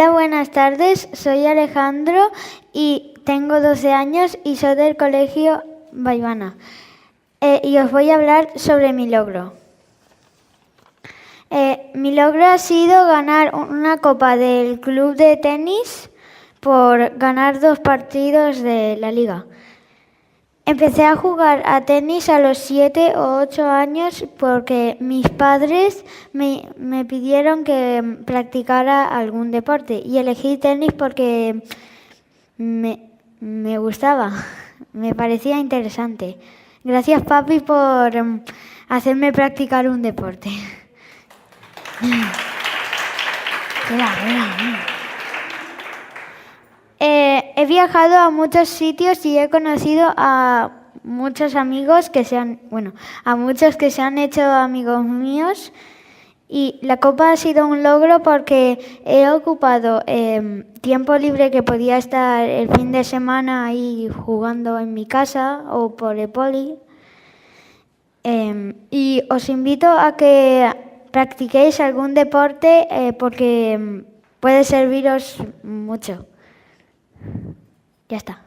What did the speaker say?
Hola, buenas tardes. Soy Alejandro y tengo 12 años y soy del colegio Baibana. Y os voy a hablar sobre mi logro. Mi logro ha sido ganar una copa del club de tenis por ganar 2 partidos de la liga. Empecé a jugar a tenis a los 7 o 8 años porque mis padres me pidieron que practicara algún deporte y elegí tenis porque me gustaba, me parecía interesante. Gracias, papi, por hacerme practicar un deporte. He viajado a muchos sitios y he conocido a muchos amigos a muchos que se han hecho amigos míos. Y la copa ha sido un logro porque he ocupado tiempo libre que podía estar el fin de semana ahí jugando en mi casa o por el poli. Y os invito a que practiquéis algún deporte porque puede serviros mucho. Ya está.